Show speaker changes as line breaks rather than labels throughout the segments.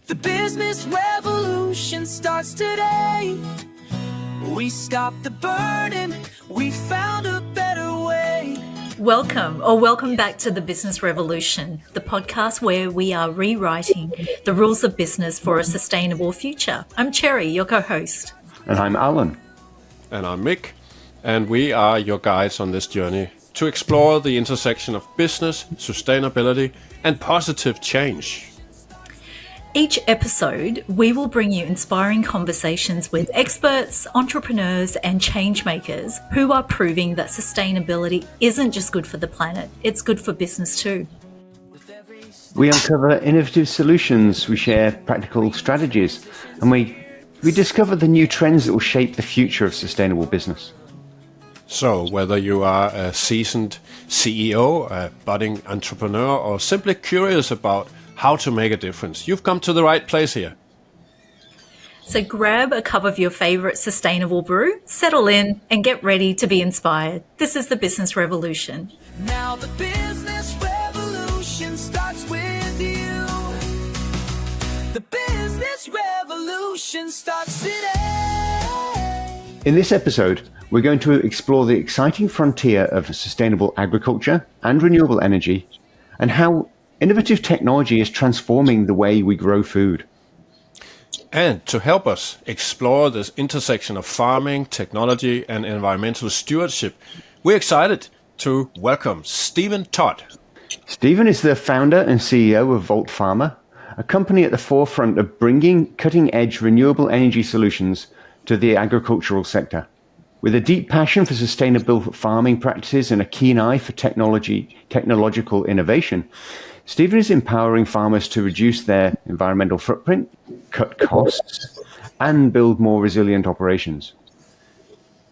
The business revolution starts today. We stopped the burden, we found a better way.
Welcome back to The Business Revolution, the podcast where we are rewriting the rules of business for a sustainable future. I'm Cherry, your co-host.
And I'm Alan.
And I'm Mick. And we are your guides on this journey to explore the intersection of business, sustainability, and positive change.
Each episode, we will bring you inspiring conversations with experts, entrepreneurs, and change makers who are proving that sustainability isn't just good for the planet, it's good for business too.
We uncover innovative solutions, we share practical strategies, and we discover the new trends that will shape the future of sustainable business.
So whether you are a seasoned CEO, a budding entrepreneur, or simply curious about how to make a difference, you've come to the right place here.
So grab a cup of your favorite sustainable brew, settle in, and get ready to be inspired. This is the Business Revolution.
Now the business revolution starts with you. The business revolution starts today.
In this episode, we're going to explore the exciting frontier of sustainable agriculture and renewable energy, and how innovative technology is transforming the way we grow food.
And to help us explore this intersection of farming, technology, and environmental stewardship, we're excited to welcome Stephen Todd.
Stephen is the founder and CEO of Volt Pharma, a company at the forefront of bringing cutting-edge renewable energy solutions to the agricultural sector. With a deep passion for sustainable farming practices and a keen eye for technological innovation, Stephen is empowering farmers to reduce their environmental footprint, cut costs, and build more resilient operations.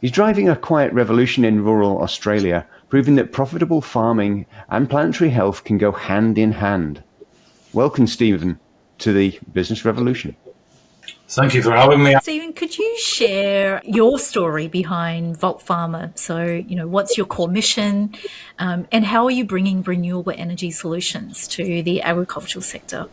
He's driving a quiet revolution in rural Australia, proving that profitable farming and planetary health can go hand in hand. Welcome, Stephen, to the Business Revolution.
Thank you for having me.
Stephen, could you share your story behind Volt Pharma? So, what's your core mission and how are you bringing renewable energy solutions to the agricultural sector?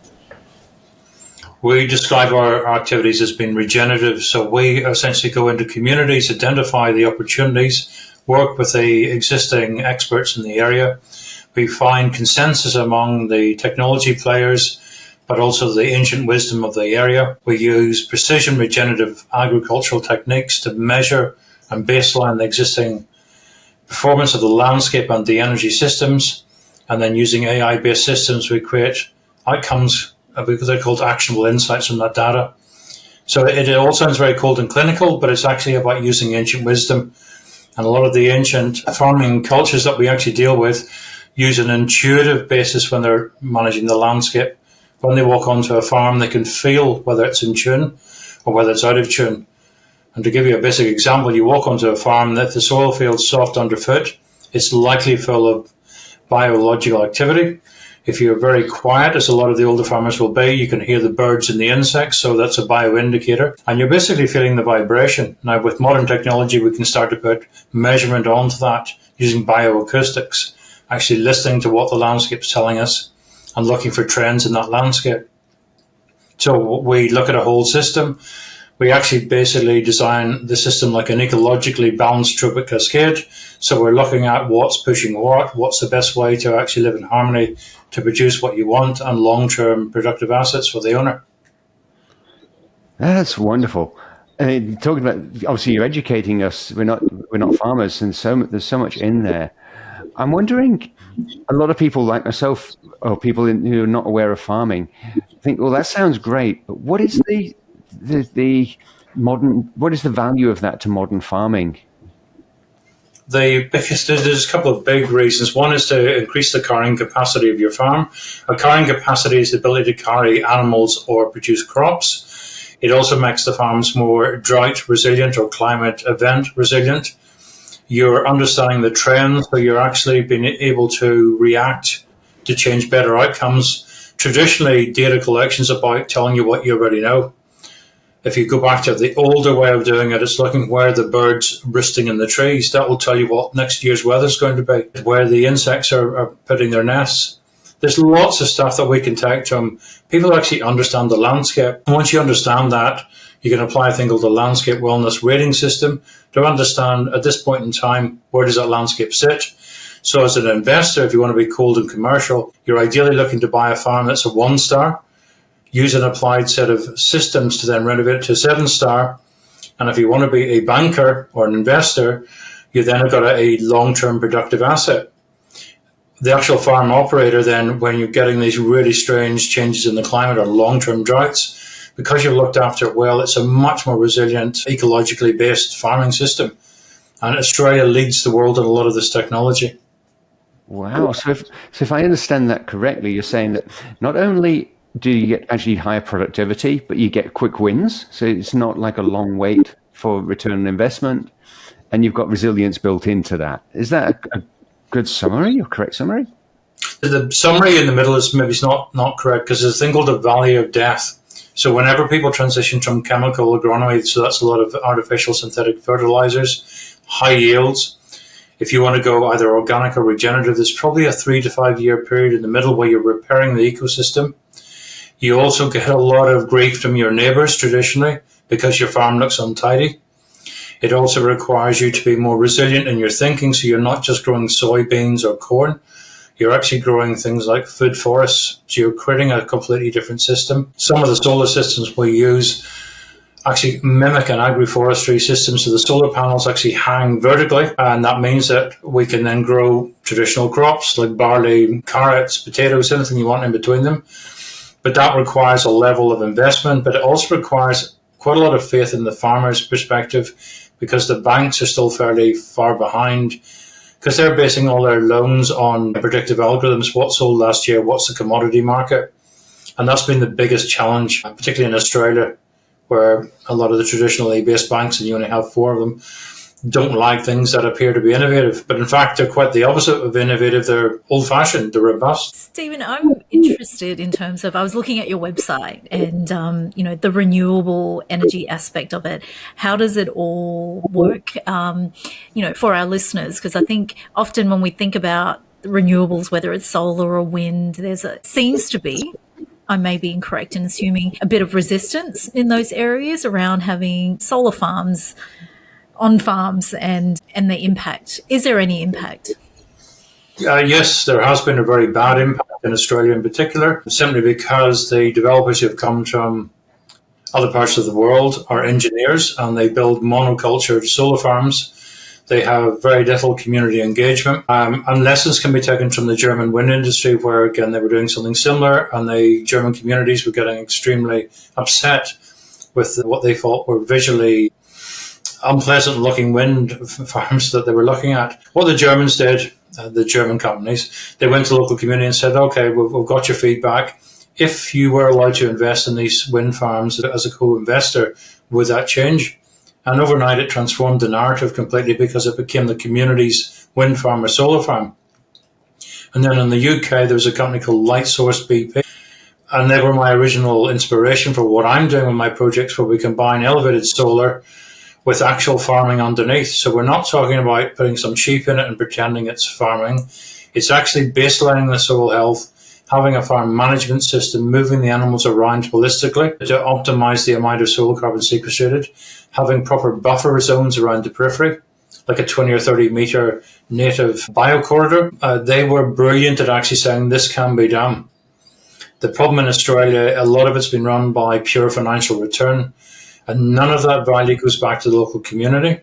We describe our activities as being regenerative. So we essentially go into communities, identify the opportunities, work with the existing experts in the area. We find consensus among the technology players, but also the ancient wisdom of the area. We use precision regenerative agricultural techniques to measure and baseline the existing performance of the landscape and the energy systems. And then using AI-based systems, we create outcomes, because they're called actionable insights from that data. So it all sounds very cold and clinical, but it's actually about using ancient wisdom. And a lot of the ancient farming cultures that we actually deal with use an intuitive basis when they're managing the landscape. When they walk onto a farm, they can feel whether it's in tune or whether it's out of tune. And to give you a basic example, you walk onto a farm, if the soil feels soft underfoot, it's likely full of biological activity. If you're very quiet, as a lot of the older farmers will be, you can hear the birds and the insects, so that's a bioindicator. And you're basically feeling the vibration. Now, with modern technology, we can start to put measurement onto that using bioacoustics, actually listening to what the landscape's telling us and looking for trends in that landscape. So we look at a whole system. We actually basically design the system like an ecologically balanced tropic cascade. So we're looking at what's pushing what's the best way to actually live in harmony to produce what you want and long-term productive assets for the owner.
That's wonderful. Talking about, obviously you're educating us, we're not farmers, and there's so much in there. I'm wondering, a lot of people like myself, or people who are not aware of farming, think, well, that sounds great, but what is the value of that to modern farming?
There's a couple of big reasons. One is to increase the carrying capacity of your farm. A carrying capacity is the ability to carry animals or produce crops. It also makes the farms more drought resilient or climate event resilient. You're understanding the trends, so you're actually being able to react to change better outcomes. Traditionally, data collection is about telling you what you already know. If you go back to the older way of doing it, it's looking where the birds roosting in the trees. That will tell you what next year's weather is going to be. Where the insects are putting their nests, There's lots of stuff that we can take to them. People actually understand the landscape. And once you understand that, you can apply a thing called the landscape wellness rating system to understand at this point in time, where does that landscape sit? So as an investor, if you want to be cold and commercial, you're ideally looking to buy a farm that's a 1-star, use an applied set of systems to then renovate it to a 7-star. And if you want to be a banker or an investor, you then have got a long-term productive asset. The actual farm operator then, when you're getting these really strange changes in the climate or long-term droughts, because you've looked after it well, it's a much more resilient, ecologically based farming system. And Australia leads the world in a lot of this technology.
Wow. So if I understand that correctly, you're saying that not only do you get actually higher productivity, but you get quick wins. So it's not like a long wait for return on investment, and you've got resilience built into that. Is that a good summary or correct summary?
The summary in the middle is maybe not correct, because there's a thing called the valley of death. So whenever people transition from chemical agronomy, so that's a lot of artificial synthetic fertilizers, high yields. If you want to go either organic or regenerative, there's probably a 3 to 5 year period in the middle where you're repairing the ecosystem. You also get a lot of grief from your neighbors traditionally because your farm looks untidy. It also requires you to be more resilient in your thinking, so you're not just growing soybeans or corn. You're actually growing things like food forests, so you're creating a completely different system. Some of the solar systems we use actually mimic an agroforestry system, so the solar panels actually hang vertically, and that means that we can then grow traditional crops like barley, carrots, potatoes, anything you want in between them. But that requires a level of investment, but it also requires quite a lot of faith in the farmer's perspective, because the banks are still fairly far behind, because they're basing all their loans on predictive algorithms. What sold last year? What's the commodity market? And that's been the biggest challenge, particularly in Australia, where a lot of the traditionally based banks, and you only have 4 of them, don't like things that appear to be innovative. But in fact, they're quite the opposite of innovative. They're old-fashioned, they're robust.
Stephen, I'm interested in terms of, I was looking at your website and, the renewable energy aspect of it. How does it all work, for our listeners? Because I think often when we think about renewables, whether it's solar or wind, seems to be, I may be incorrect in assuming, a bit of resistance in those areas around having solar farms on farms and the impact. Is there any impact?
Yes, there has been a very bad impact in Australia in particular, simply because the developers who have come from other parts of the world are engineers, and they build monocultured solar farms. They have very little community engagement. And lessons can be taken from the German wind industry, where, again, they were doing something similar, and the German communities were getting extremely upset with what they thought were visually unpleasant looking wind farms that they were looking at. What the Germans did, the German companies, they went to the local community and said, okay, we've got your feedback. If you were allowed to invest in these wind farms as a co-investor, would that change? And overnight it transformed the narrative completely, because it became the community's wind farm or solar farm. And then in the UK, there was a company called Lightsource BP, and they were my original inspiration for what I'm doing with my projects, where we combine elevated solar with actual farming underneath. So we're not talking about putting some sheep in it and pretending it's farming. It's actually baselining the soil health, having a farm management system, moving the animals around holistically to optimize the amount of soil carbon sequestrated, having proper buffer zones around the periphery, like a 20 or 30 meter native biocorridor. They were brilliant at actually saying this can be done. The problem in Australia, a lot of it's been run by pure financial return, and none of that value goes back to the local community.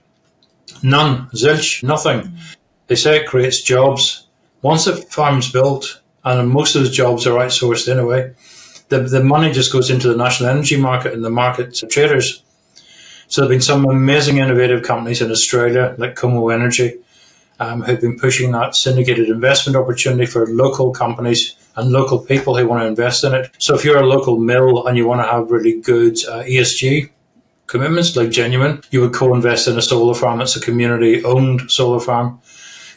None, zilch, nothing. They say it creates jobs. Once the farm's built, and most of those jobs are outsourced anyway, the money just goes into the national energy market and the market traders. So there have been some amazing innovative companies in Australia, like Como Energy, who've been pushing that syndicated investment opportunity for local companies and local people who want to invest in it. So if you're a local mill and you want to have really good ESG commitments, like genuine, you would co-invest in a solar farm that's a community-owned solar farm.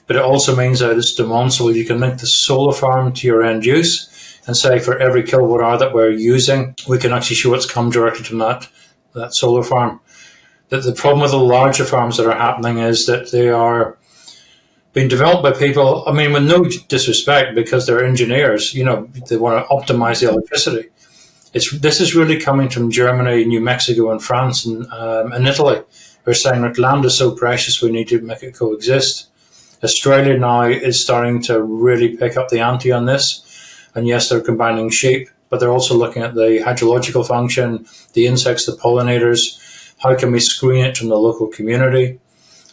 But it also means that it's demonstrable. You can link the solar farm to your end use and say, for every kilowatt hour that we're using, we can actually show it's come directly from that solar farm. The problem with the larger farms that are happening is that being developed by people, I mean, with no disrespect, because they're engineers, you know, they want to optimize the electricity. This is really coming from Germany, New Mexico, and France, and Italy. We're saying that land is so precious, we need to make it coexist. Australia now is starting to really pick up the ante on this. And yes, they're combining sheep, but they're also looking at the hydrological function, the insects, the pollinators. How can we screen it from the local community?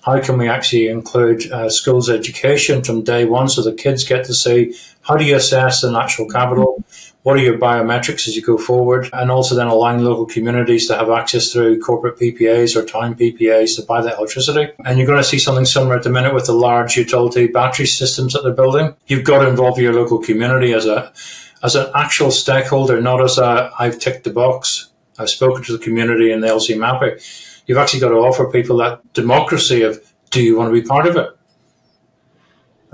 How can we actually include schools education from day one so the kids get to see how do you assess the natural capital? What are your biometrics as you go forward? And also then allowing local communities to have access through corporate PPAs or town PPAs to buy the electricity. And you're going to see something similar at the minute with the large utility battery systems that they're building. You've got to involve your local community as an actual stakeholder, not as a I've ticked the box, I've spoken to the community and they'll seem happy. You've actually got to offer people that democracy of, do you want to be part of it?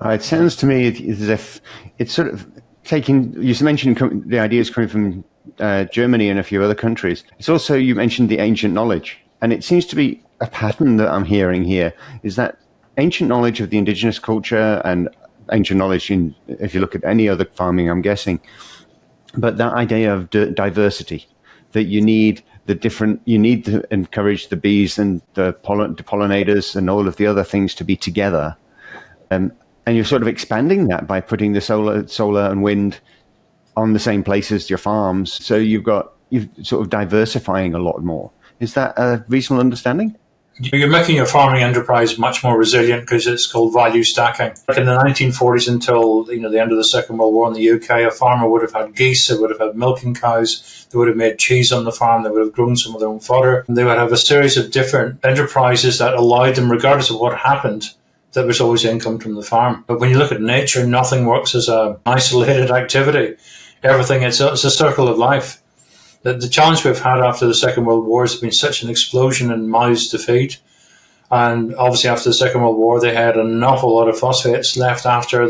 It sounds to me as if it's sort of taking, you mentioned the ideas coming from Germany and a few other countries. It's also, you mentioned the ancient knowledge. And it seems to be a pattern that I'm hearing here, is that ancient knowledge of the indigenous culture and ancient knowledge in, if you look at any other farming, I'm guessing, but that idea of diversity, that you need you need to encourage the bees and the pollinators and all of the other things to be together. And you're sort of expanding that by putting the solar and wind on the same place as your farms. So you're sort of diversifying a lot more. Is that a reasonable understanding?
You're making your farming enterprise much more resilient because it's called value stacking. Like in the 1940s until the end of the Second World War in the UK, a farmer would have had geese, they would have had milking cows, they would have made cheese on the farm, they would have grown some of their own fodder. And they would have a series of different enterprises that allowed them, regardless of what happened, there was always income from the farm. But when you look at nature, nothing works as an isolated activity. Everything, it's a circle of life. The challenge we've had after the Second World War has been such an explosion in mouths to feed. And obviously after the Second World War, they had an awful lot of phosphates left after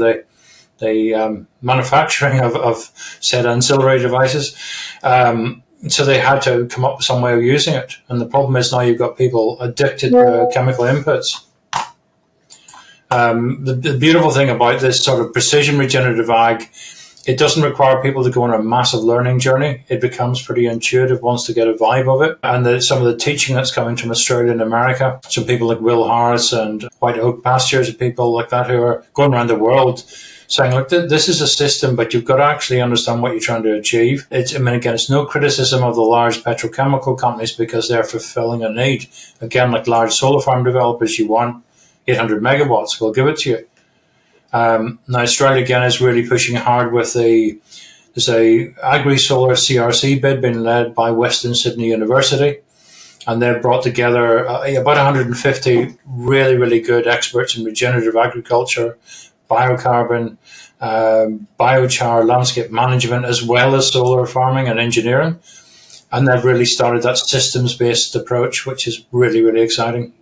the manufacturing of said ancillary devices. So they had to come up with some way of using it. And the problem is now you've got people addicted to chemical inputs. The beautiful thing about this sort of precision regenerative ag, it doesn't require people to go on a massive learning journey. It becomes pretty intuitive once they get a vibe of it. And some of the teaching that's coming from Australia and America, some people like Will Harris and White Oak Pastures, people like that who are going around the world saying, look, this is a system, but you've got to actually understand what you're trying to achieve. Again, it's no criticism of the large petrochemical companies because they're fulfilling a need. Again, like large solar farm developers, you want 800 megawatts, we'll give it to you. Now, Australia again is really pushing hard with there's a agri-solar CRC bid being led by Western Sydney University, and they've brought together about 150 really, really good experts in regenerative agriculture, biocarbon, biochar, landscape management, as well as solar farming and engineering. And they've really started that systems-based approach, which is really, really exciting.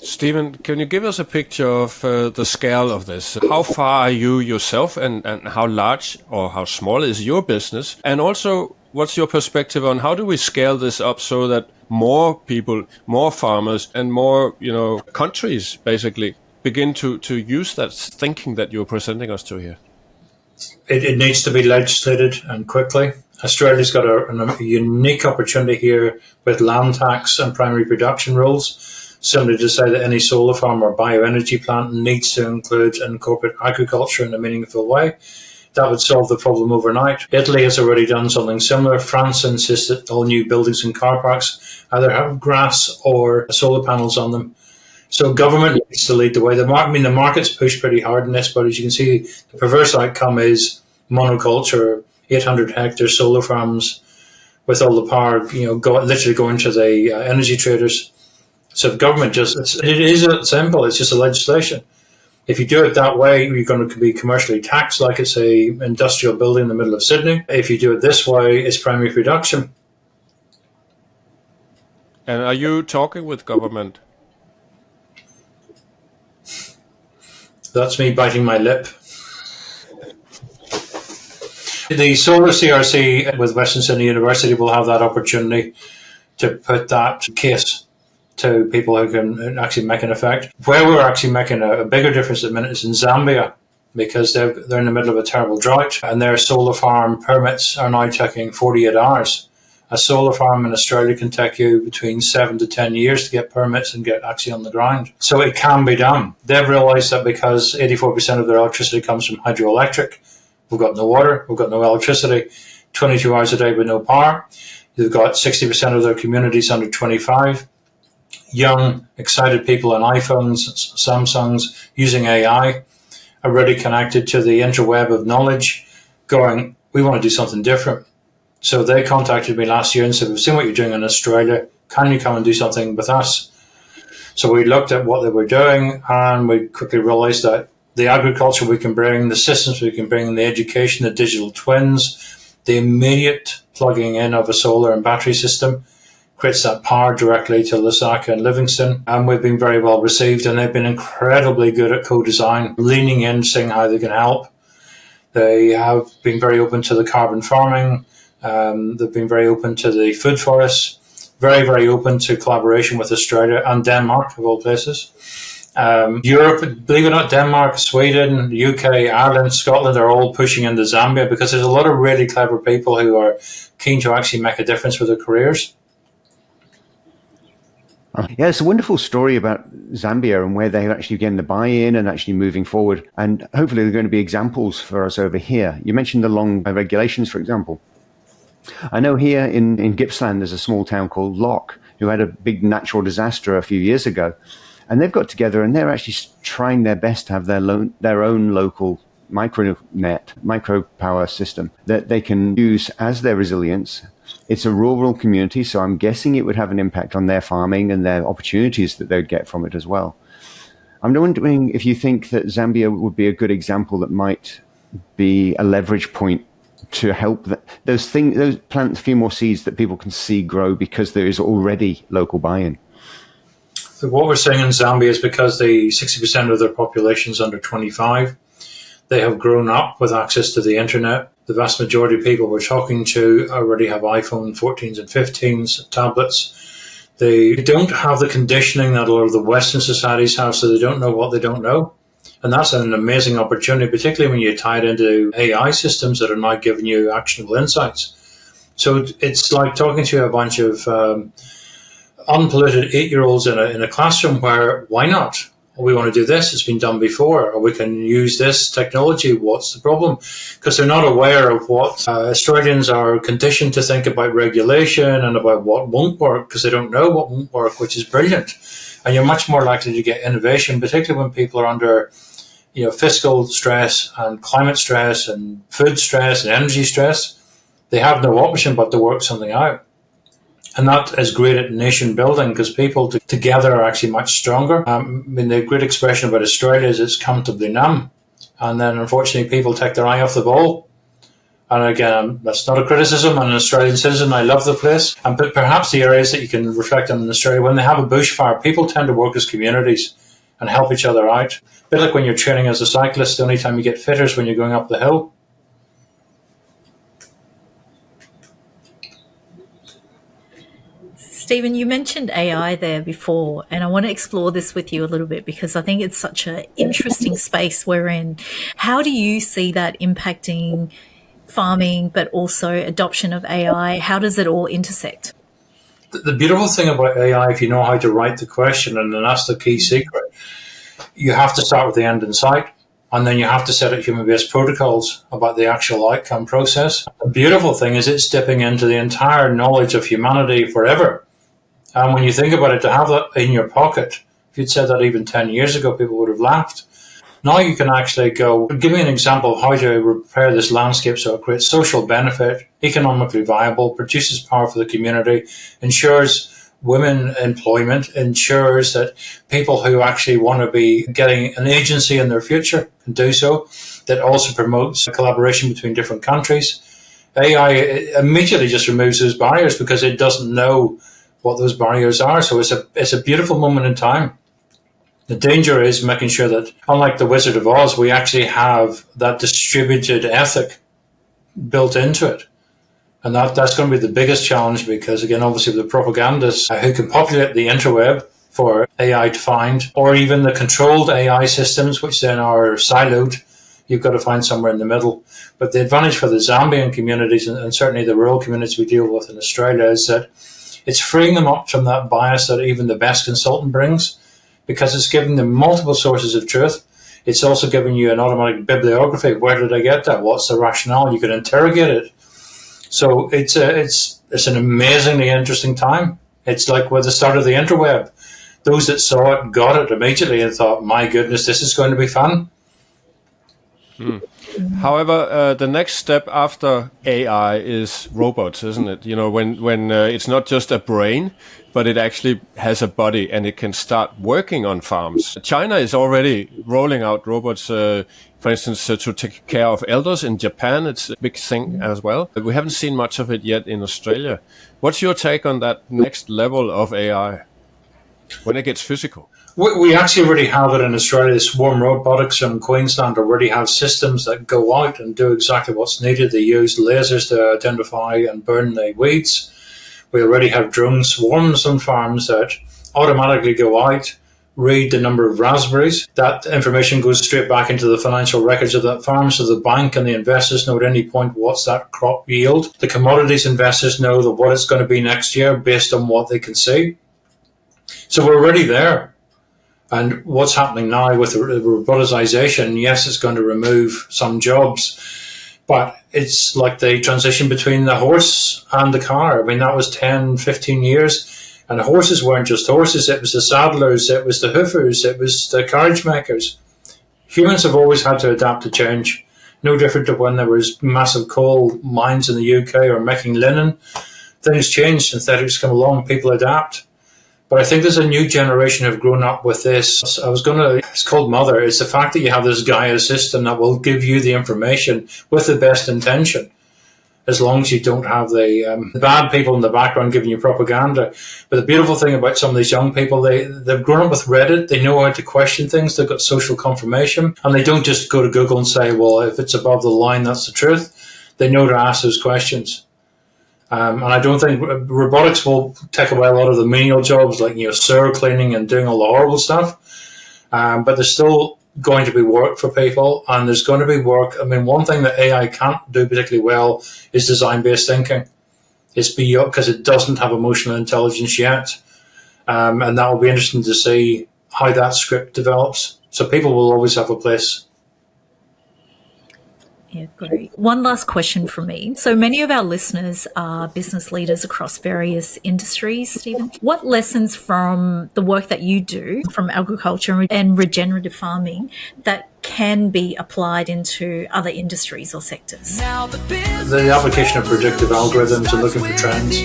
Stephen, can you give us a picture of the scale of this? How far are you yourself and how large or how small is your business? And also, what's your perspective on how do we scale this up so that more people, more farmers and more, countries basically begin to use that thinking that you're presenting us to here?
It needs to be legislated and quickly. Australia's got a unique opportunity here with land tax and primary production rules. Simply to say that any solar farm or bioenergy plant needs to include and incorporate agriculture in a meaningful way. That would solve the problem overnight. Italy has already done something similar. France insists that all new buildings and car parks either have grass or solar panels on them. So government needs to lead the way. The market's pushed pretty hard in this, but as you can see, the perverse outcome is monoculture, 800 hectare solar farms with all the power, literally going to the energy traders. So if government it is simple, it's just a legislation. If you do it that way, you're going to be commercially taxed like it's a industrial building in the middle of Sydney. If you do it this way, it's primary production.
And are you talking with government?
That's me biting my lip. The solar CRC with Western Sydney University will have that opportunity to put that case. to people who can actually make an effect. Where we're actually making a bigger difference at the minute is in Zambia, because they're in the middle of a terrible drought, and their solar farm permits are now taking 48 hours. A solar farm in Australia can take you between 7 to 10 years to get permits and get actually on the ground. So it can be done. They've realised that because 84% of their electricity comes from hydroelectric, we've got no water, we've got no electricity, 22 hours a day with no power. They've got 60% of their communities under 25. Young, excited people on iPhones, Samsungs, using AI, are really connected to the interweb of knowledge, going, we want to do something different. So they contacted me last year and said, we've seen what you're doing in Australia. Can you come and do something with us? So we looked at what they were doing, and we quickly realized that the agriculture we can bring, the systems we can bring, the education, the digital twins, the immediate plugging in of a solar and battery system creates that power directly to Lusaka and Livingston. And we've been very well received, and they've been incredibly good at co-design, leaning in, seeing how they can help. They have been very open to the carbon farming. They've been very open to the food forests, very, very open to collaboration with Australia and Denmark, of all places. Europe, believe it or not, Denmark, Sweden, UK, Ireland, Scotland are all pushing into Zambia, because there's a lot of really clever people who are keen to actually make a difference with their careers.
Yeah, it's a wonderful story about Zambia and where they're actually getting the buy-in and actually moving forward. And hopefully they're going to be examples for us over here. You mentioned the long regulations, for example. I know here in Gippsland, there's a small town called Lock, who had a big natural disaster a few years ago. And they've got together and they're actually trying their best to have their own local micro power system that they can use as their resilience. It's a rural community, so I'm guessing it would have an impact on their farming and their opportunities that they'd get from it as well. I'm wondering if you think that Zambia would be a good example that might be a leverage point to help those plant a few more seeds that people can see grow, because there is already local buy-in.
So what we're seeing in Zambia is because the 60% of their population is under 25, they have grown up with access to the internet. The vast majority of people we're talking to already have iPhone 14s and 15s, tablets. They don't have the conditioning that a lot of the Western societies have, so they don't know what they don't know. And that's an amazing opportunity, particularly when you tie it into AI systems that are now giving you actionable insights. So it's like talking to a bunch of unpolluted 8-year-olds in a classroom where, why not? We want to do this, it's been done before, or we can use this technology, what's the problem? Because they're not aware of what Australians are conditioned to think about regulation and about what won't work, because they don't know what won't work, which is brilliant. And you're much more likely to get innovation, particularly when people are under fiscal stress and climate stress and food stress and energy stress. They have no option but to work something out. And that is great at nation building, because people together are actually much stronger. The great expression about Australia is it's comfortably numb. And then unfortunately people take their eye off the ball. And again, that's not a criticism. I'm an Australian citizen. I love the place. But perhaps the areas that you can reflect on in Australia, when they have a bushfire, people tend to work as communities and help each other out. A bit like when you're training as a cyclist, the only time you get fitter is when you're going up the hill.
Stephen, you mentioned AI there before, and I want to explore this with you a little bit, because I think it's such an interesting space we're in. How do you see that impacting farming, but also adoption of AI? How does it all intersect?
The beautiful thing about AI, if you know how to write the question, and that's the key secret, you have to start with the end in sight. And then you have to set up human-based protocols about the actual outcome process. The beautiful thing is it's dipping into the entire knowledge of humanity forever. And when you think about it, to have that in your pocket, if you'd said that even 10 years ago, people would have laughed. Now you can actually go, give me an example of how to repair this landscape so it creates social benefit, economically viable, produces power for the community, ensures women employment, ensures that people who actually want to be getting an agency in their future can do so, that also promotes collaboration between different countries. AI immediately just removes those barriers because it doesn't know what those barriers are. So it's a beautiful moment in time. The danger is making sure that, unlike the Wizard of Oz, we actually have that distributed ethic built into it. And that's going to be the biggest challenge, because, again, obviously the propagandists who can populate the interweb for AI to find, or even the controlled AI systems, which then are siloed. You've got to find somewhere in the middle. But the advantage for the Zambian communities, and certainly the rural communities we deal with in Australia, is that it's freeing them up from that bias that even the best consultant brings, because it's giving them multiple sources of truth. It's also giving you an automatic bibliography. Where did I get that? What's the rationale? You can interrogate it. So it's an amazingly interesting time. It's like with the start of the interweb. Those that saw it got it immediately and thought, my goodness, this is going to be fun.
However, the next step after AI is robots, isn't it? You know, when it's not just a brain, but it actually has a body and it can start working on farms. China is already rolling out robots, for instance, to take care of elders. In Japan, it's a big thing as well. But we haven't seen much of it yet in Australia. What's your take on that next level of AI when it gets physical?
We actually already have it in Australia. Swarm Robotics in Queensland already have systems that go out and do exactly what's needed. They use lasers to identify and burn the weeds. We already have drone swarms on farms that automatically go out, read the number of raspberries. That information goes straight back into the financial records of that farm, so the bank and the investors know at any point what's that crop yield. The commodities investors know that what it's going to be next year based on what they can see. So we're already there. And what's happening now with the roboticization, yes, it's going to remove some jobs, but it's like the transition between the horse and the car. I mean, that was 10, 15 years, and the horses weren't just horses. It was the saddlers, it was the hoofers, it was the carriage makers. Humans have always had to adapt to change. No different to when there was massive coal mines in the UK or making linen. Things change, synthetics come along, people adapt. But I think there's a new generation who have grown up with this. It's called Mother. It's the fact that you have this Gaia system that will give you the information with the best intention, as long as you don't have the bad people in the background giving you propaganda. But the beautiful thing about some of these young people, they've grown up with Reddit. They know how to question things. They've got social confirmation. And they don't just go to Google and say, well, if it's above the line, that's the truth. They know to ask those questions. And I don't think robotics will take away a lot of the menial jobs like, sewer cleaning and doing all the horrible stuff. But there's still going to be work for people, and there's going to be work. I mean, one thing that AI can't do particularly well is design-based thinking. It's beyond, because it doesn't have emotional intelligence yet. And that will be interesting to see how that script develops. So people will always have a place.
Yeah, great. One last question from me. So many of our listeners are business leaders across various industries, Stephen. What lessons from the work that you do from agriculture and regenerative farming that can be applied into other industries or sectors?
The application of predictive algorithms and looking for trends.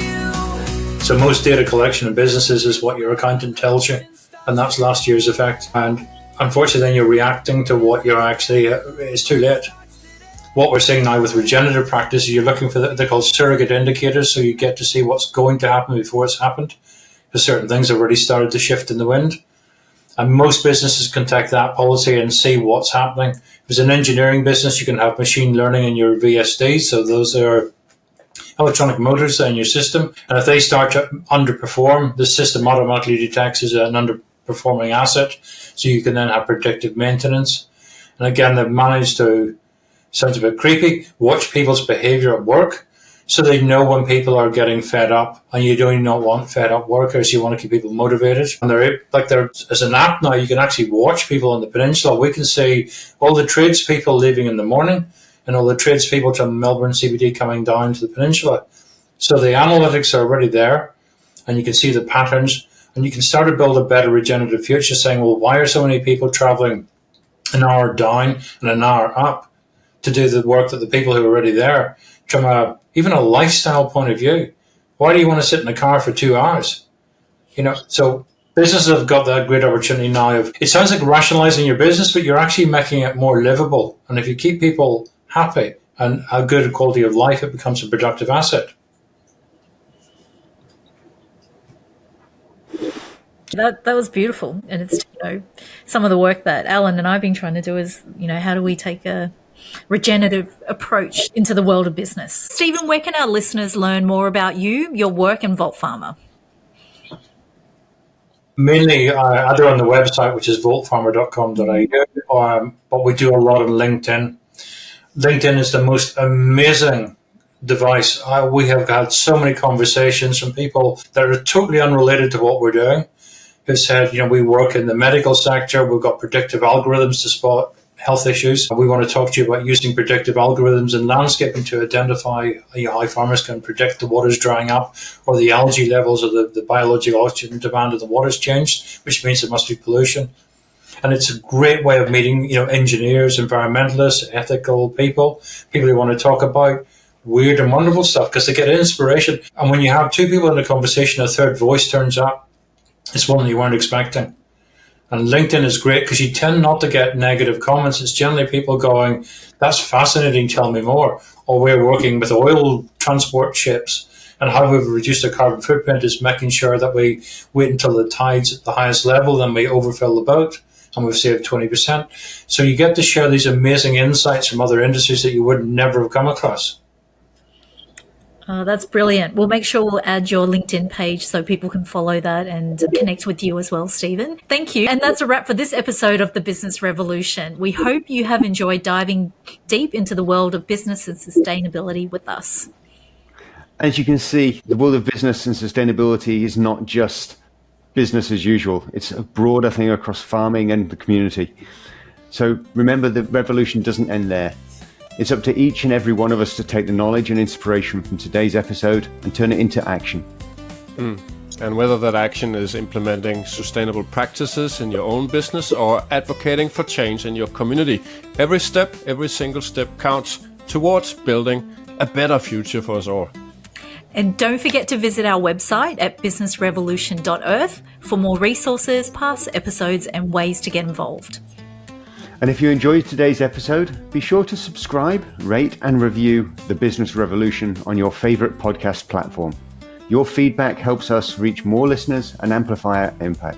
So most data collection in businesses is what your accountant tells you, and that's last year's effect. And unfortunately, then you're reacting to what you're actually, it's too late. What we're seeing now with regenerative practice, you're looking for they're called surrogate indicators, so you get to see what's going to happen before it's happened, because certain things have already started to shift in the wind. And most businesses can take that policy and see what's happening. If it's an engineering business, you can have machine learning in your VSD, so those are electronic motors in your system. And if they start to underperform, the system automatically detects as an underperforming asset, so you can then have predictive maintenance. And again, they've managed to, sounds a bit creepy, watch people's behavior at work, so they know when people are getting fed up, and you do not want fed up workers. You want to keep people motivated. And there's an app now, you can actually watch people on the peninsula. We can see all the tradespeople leaving in the morning and all the tradespeople from Melbourne CBD coming down to the peninsula. So the analytics are already there, and you can see the patterns, and you can start to build a better regenerative future, saying, well, why are so many people traveling an hour down and an hour up to do the work that the people who are already there, from even a lifestyle point of view? Why do you want to sit in a car for 2 hours? So businesses have got that great opportunity now of, it sounds like rationalizing your business, but you're actually making it more livable. And if you keep people happy and a good quality of life, it becomes a productive asset.
That was beautiful. And it's, some of the work that Alan and I have been trying to do is, how do we take a regenerative approach into the world of business? Stephen, where can our listeners learn more about you, your work, and Volt Pharma?
Mainly either on the website, which is voltfarmer.com.au, but we do a lot on LinkedIn. LinkedIn is the most amazing device. We have had so many conversations from people that are totally unrelated to what we're doing, who said, we work in the medical sector, we've got predictive algorithms to spot health issues. We want to talk to you about using predictive algorithms in landscaping to identify how farmers can predict the water's drying up, or the algae levels or the biological oxygen demand of the water's changed, which means there must be pollution. And it's a great way of meeting, engineers, environmentalists, ethical people who want to talk about weird and wonderful stuff, because they get inspiration. And when you have two people in a conversation, a third voice turns up. It's one that you weren't expecting. And LinkedIn is great because you tend not to get negative comments. It's generally people going, that's fascinating, tell me more. Or we're working with oil transport ships, and how we've reduced our carbon footprint is making sure that we wait until the tide's at the highest level, then we overfill the boat, and we've saved 20%. So you get to share these amazing insights from other industries that you would never have come across.
Oh, that's brilliant. We'll make sure we'll add your LinkedIn page so people can follow that and connect with you as well, Stephen. Thank you. And that's a wrap for this episode of The Business Revolution. We hope you have enjoyed diving deep into the world of business and sustainability with us.
As you can see, the world of business and sustainability is not just business as usual. It's a broader thing across farming and the community. So remember, the revolution doesn't end there. It's up to each and every one of us to take the knowledge and inspiration from today's episode and turn it into action.
And whether that action is implementing sustainable practices in your own business or advocating for change in your community, every single step counts towards building a better future for us all.
And don't forget to visit our website at businessrevolution.earth for more resources, past episodes, and ways to get involved.
And if you enjoyed today's episode, be sure to subscribe, rate, and review The Business Revolution on your favorite podcast platform. Your feedback helps us reach more listeners and amplify our impact.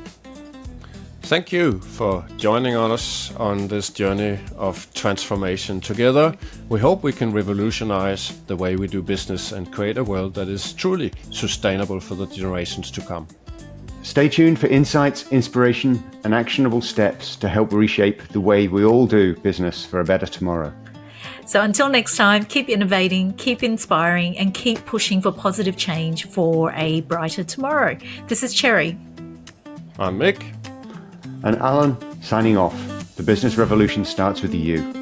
Thank you for joining us on this journey of transformation together. We hope we can revolutionize the way we do business and create a world that is truly sustainable for the generations to come.
Stay tuned for insights, inspiration, and actionable steps to help reshape the way we all do business for a better tomorrow.
So until next time, keep innovating, keep inspiring, and keep pushing for positive change for a brighter tomorrow. This is Cherry.
I'm Mick.
And Alan, signing off. The Business Revolution starts with you.